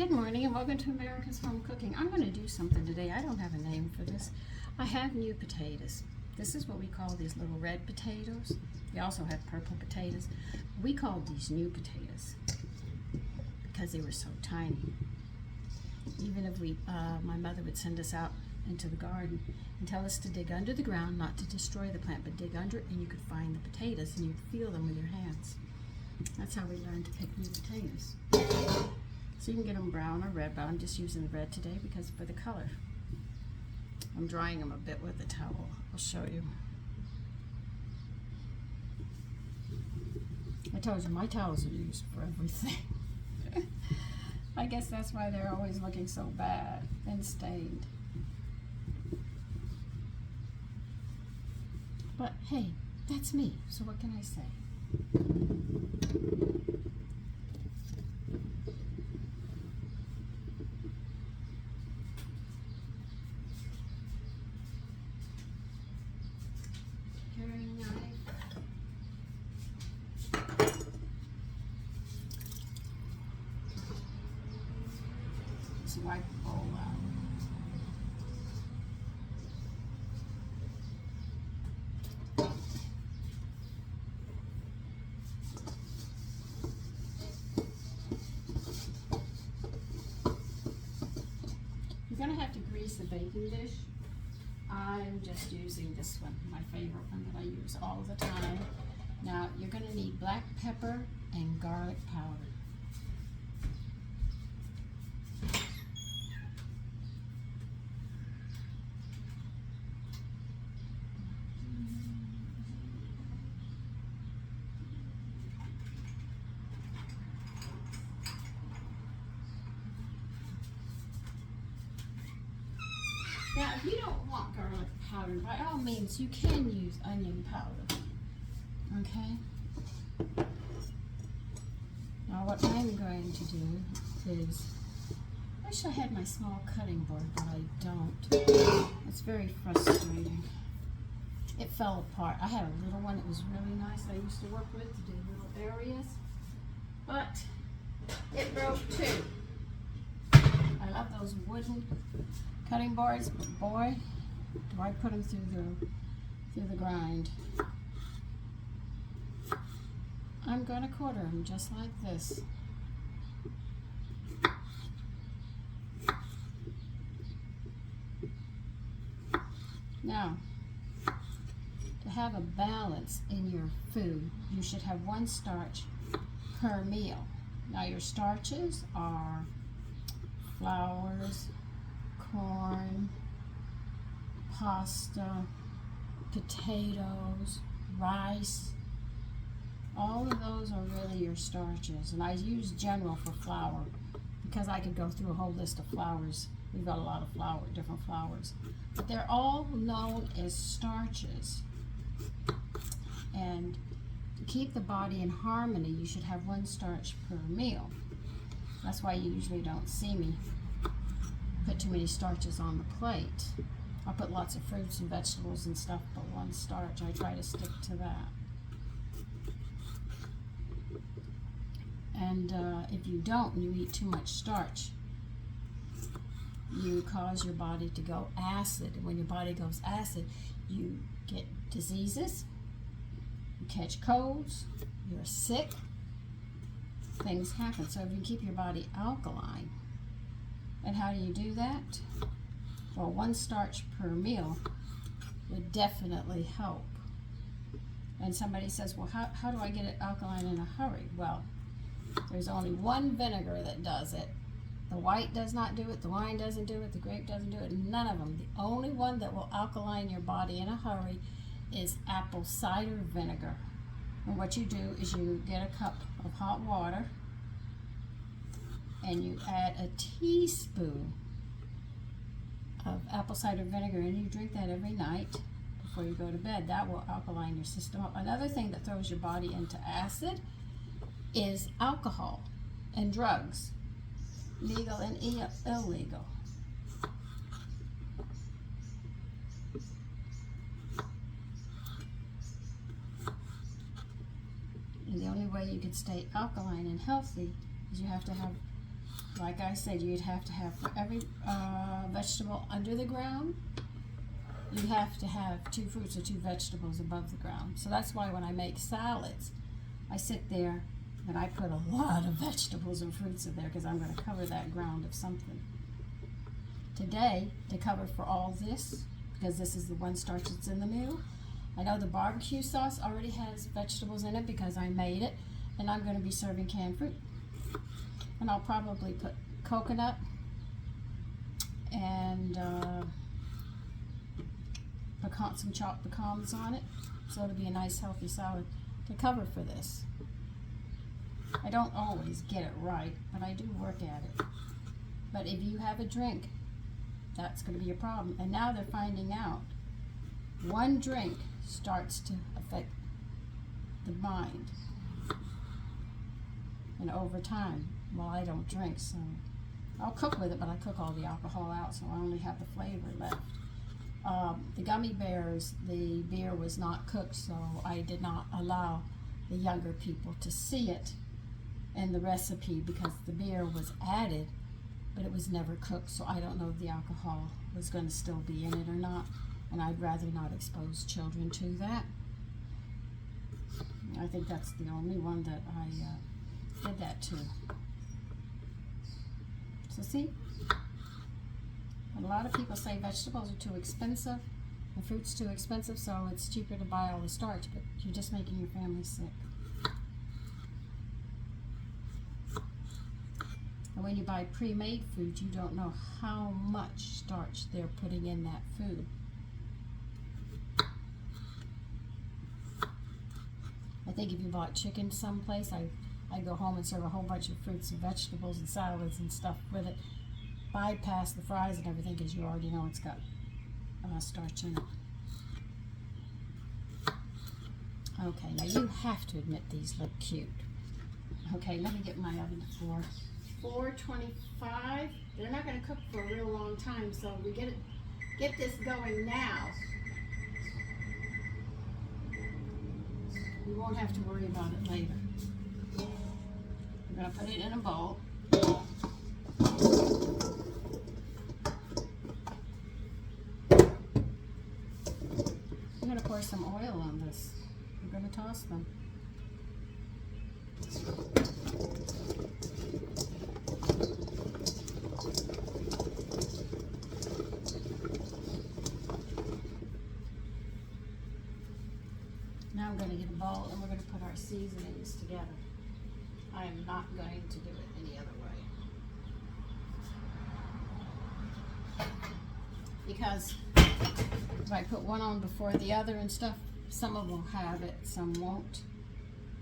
Good morning and welcome to America's Home Cooking. I'm going to do something today. I don't have a name for this. I have new potatoes. This is what we call these little red potatoes. We also have purple potatoes. We called these new potatoes because they were so tiny. Even if my mother would send us out into the garden and tell us to dig under the ground, not to destroy the plant, but dig under it, and you could find the potatoes and you'd feel them with your hands. That's how we learned to pick new potatoes. So you can get them brown or red, but I'm just using the red today because for the color. I'm drying them a bit with a towel. I'll show you. I told you my towels are used for everything. I guess that's why they're always looking so bad and stained. But hey, that's me, so what can I say? Paring knife. Just wipe the bowl out. You're going to have to grease the baking dish. I'm just using this one, my favorite one that I use all the time. Now, you're going to need black pepper and garlic powder. Now, if you don't want garlic powder, by all means, you can use onion powder. Okay? Now, what I'm going to do is, I wish I had my small cutting board, but I don't. It's very frustrating. It fell apart. I had a little one that was really nice that I used to work with to do little areas, but it broke too. I love those wooden cutting boards, but boy, do I put them through the grind. I'm going to quarter them just like this. Now, to have a balance in your food, you should have one starch per meal. Now, your starches are flours, corn, pasta, potatoes, rice. All of those are really your starches. And I use general for flour because I could go through a whole list of flours. We've got a lot of different flours. But they're all known as starches. And to keep the body in harmony, you should have one starch per meal. That's why you usually don't see me put too many starches on the plate. I put lots of fruits and vegetables and stuff, but one starch. I try to stick to that. And if you don't, and you eat too much starch, you cause your body to go acid. And when your body goes acid, you get diseases, you catch colds, you're sick, things happen. So if you keep your body alkaline, and how do you do that? Well, one starch per meal would definitely help. And somebody says, well, how do I get it alkaline in a hurry? Well, there's only one vinegar that does it. The white does not do it, the wine doesn't do it, the grape doesn't do it, none of them. The only one that will alkaline your body in a hurry is apple cider vinegar. And what you do is you get a cup of hot water and you add a teaspoon of apple cider vinegar and you drink that every night before you go to bed. That will alkaline your system up. Another thing that throws your body into acid is alcohol and drugs, legal and illegal. And the only way you can stay alkaline and healthy is you have to have like I said, you'd have to have for every vegetable under the ground, you have to have 2 fruits or 2 vegetables above the ground. So that's why when I make salads, I sit there and I put a lot of vegetables and fruits in there because I'm going to cover that ground of something. Today, to cover for all this, because this is the one starch that's in the meal, I know the barbecue sauce already has vegetables in it because I made it, and I'm going to be serving canned fruit. And I'll probably put coconut and some chopped pecans on it, so it'll be a nice healthy salad to cover for this. I don't always get it right, but I do work at it. But if you have a drink, that's going to be a problem. And now they're finding out one drink starts to affect the mind. And over time, well, I don't drink, so I'll cook with it, but I cook all the alcohol out, so I only have the flavor left. The gummy bears, the beer was not cooked, so I did not allow the younger people to see it in the recipe because the beer was added, but it was never cooked, so I don't know if the alcohol was going to still be in it or not, and I'd rather not expose children to that. I think that's the only one that I did that to. So see, a lot of people say vegetables are too expensive, and fruit's too expensive, so it's cheaper to buy all the starch, but you're just making your family sick. And when you buy pre-made food, you don't know how much starch they're putting in that food. I think if you bought chicken someplace, I go home and serve a whole bunch of fruits and vegetables and salads and stuff with it. Bypass the fries and everything because you already know it's got starch in it. Okay, now you have to admit these look cute. Okay, let me get my oven to 425. They're not going to cook for a real long time, so we get this going now. We won't have to worry about it later. I'm going to put it in a bowl. I'm going to pour some oil on this. I'm going to toss them. Now I'm going to get a bowl and we're going to put our seasonings together. I am not going to do it any other way. Because if I put one on before the other and stuff, some of them will have it, some won't.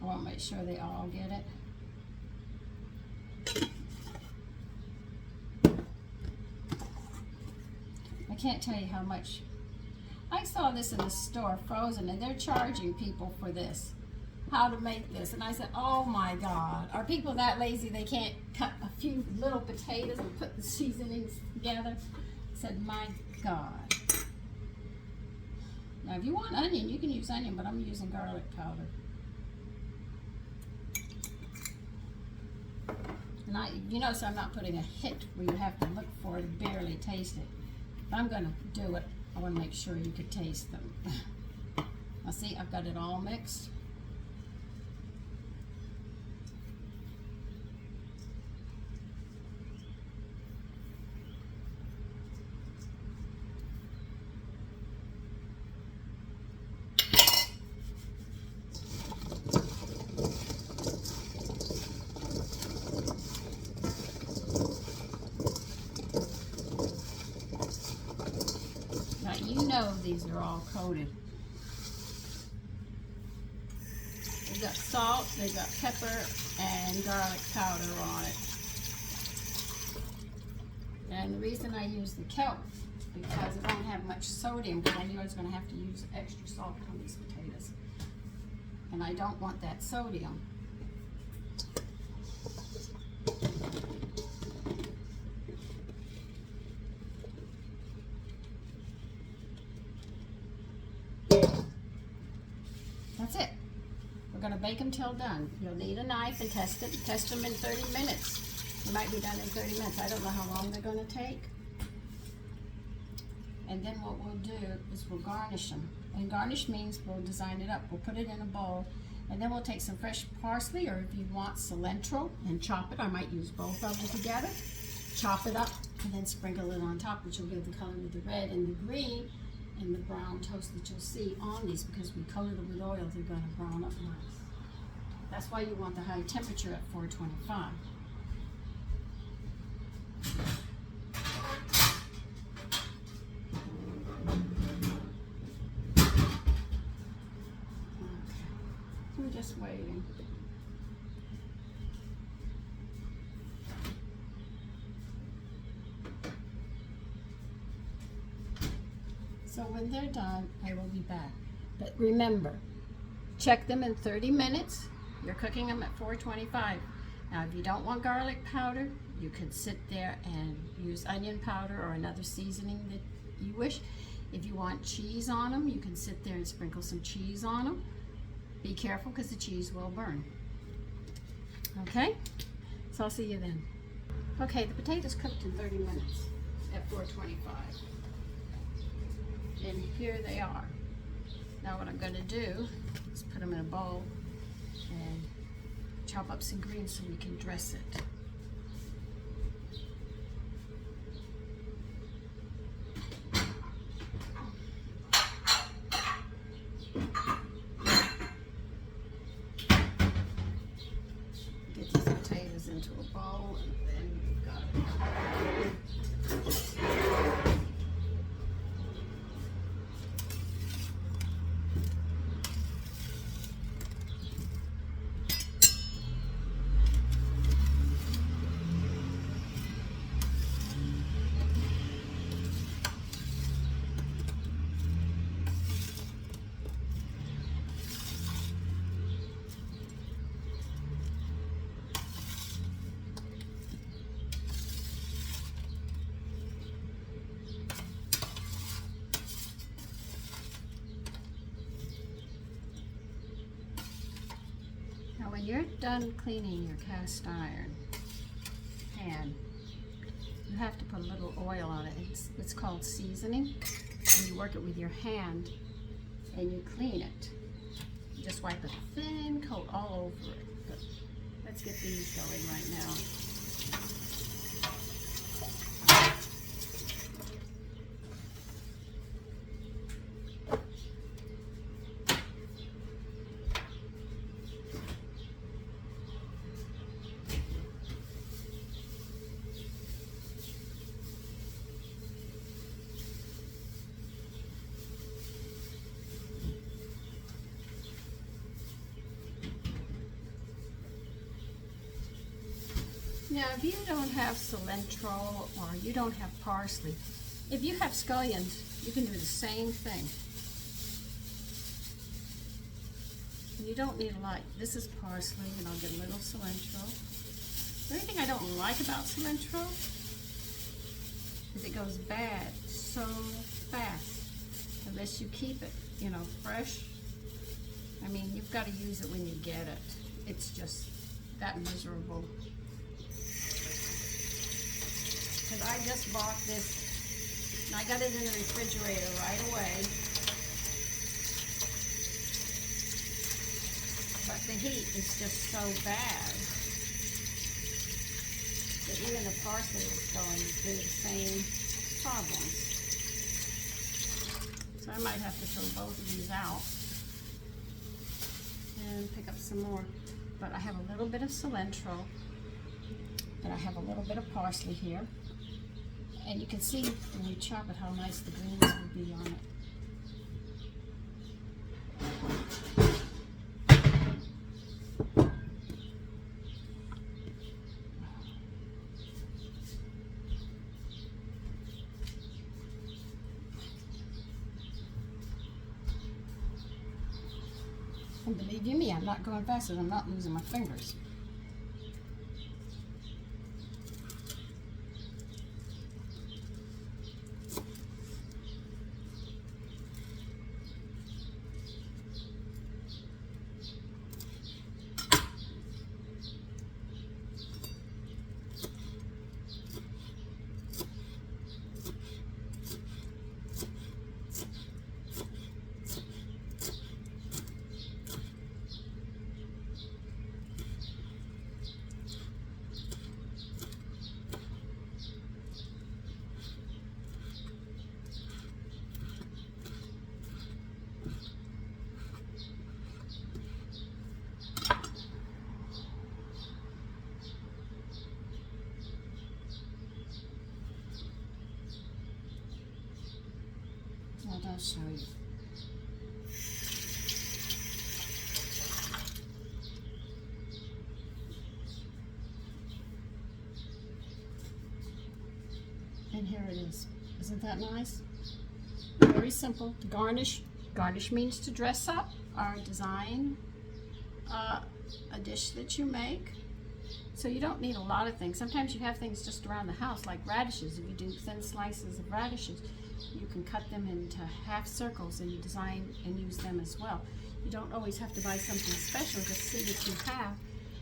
I want to make sure they all get it. I can't tell you how much. I saw this in the store, frozen, and they're charging people for this, how to make this. And I said, oh my God, are people that lazy they can't cut a few little potatoes and put the seasonings together? I said, my God. Now, if you want onion, you can use onion, but I'm using garlic powder. And you notice I'm not putting a hit where you have to look for it and barely taste it. If I'm going to do it, I want to make sure you can taste them. Now see, I've got it all mixed. You know these are all coated. They've got salt, they've got pepper, and garlic powder on it. And the reason I use the kelp is because it won't have much sodium, because I knew I was going to have to use extra salt on these potatoes. And I don't want that sodium. That's it. We're going to bake them till done. You'll need a knife and test them in 30 minutes. It might be done in 30 minutes. I don't know how long they're going to take. And then what we'll do is we'll garnish them. And garnish means we'll design it up. We'll put it in a bowl, and then we'll take some fresh parsley, or if you want cilantro, and chop it. I might use both of them together. Chop it up, and then sprinkle it on top, which will give the color of the red and the green and the brown toast that you'll see on these. Because we colored them with oil, they're going to brown up nice. That's why you want the high temperature at 425. We're just waiting. So when they're done, I will be back. But remember, check them in 30 minutes. You're cooking them at 425. Now, if you don't want garlic powder, you can sit there and use onion powder or another seasoning that you wish. If you want cheese on them, you can sit there and sprinkle some cheese on them. Be careful because the cheese will burn. Okay? So I'll see you then. Okay, the potatoes cooked in 30 minutes at 425. And here they are. Now what I'm going to do is put them in a bowl and chop up some greens so we can dress it. Get these potatoes into a bowl, and then we've got it. When you're done cleaning your cast iron pan, you have to put a little oil on it. It's called seasoning, and you work it with your hand and you clean it. You just wipe a thin coat all over it. But let's get these going right now. Now, if you don't have cilantro or you don't have parsley, if you have scallions, you can do the same thing. And you don't need a lot. This is parsley, and I'll get a little cilantro. The only thing I don't like about cilantro is it goes bad so fast unless you keep it, you know, fresh. I mean, you've got to use it when you get it. It's just that miserable. Because I just bought this, and I got it in the refrigerator right away. But the heat is just so bad that even the parsley is going through the same problems. So I might have to throw both of these out and pick up some more. But I have a little bit of cilantro, and I have a little bit of parsley here. And you can see when you chop it how nice the greens will be on it. And believe you me, I'm not going fast, and I'm not losing my fingers. I'll show you. And here it is. Isn't that nice? Very simple to garnish. Garnish means to dress up or design a dish that you make. So you don't need a lot of things. Sometimes you have things just around the house, like radishes. If you do thin slices of radishes, you can cut them into half circles and you design and use them as well. You don't always have to buy something special. Just see what you have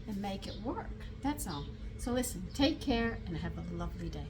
and make it work. That's all. So listen, take care and have a lovely day.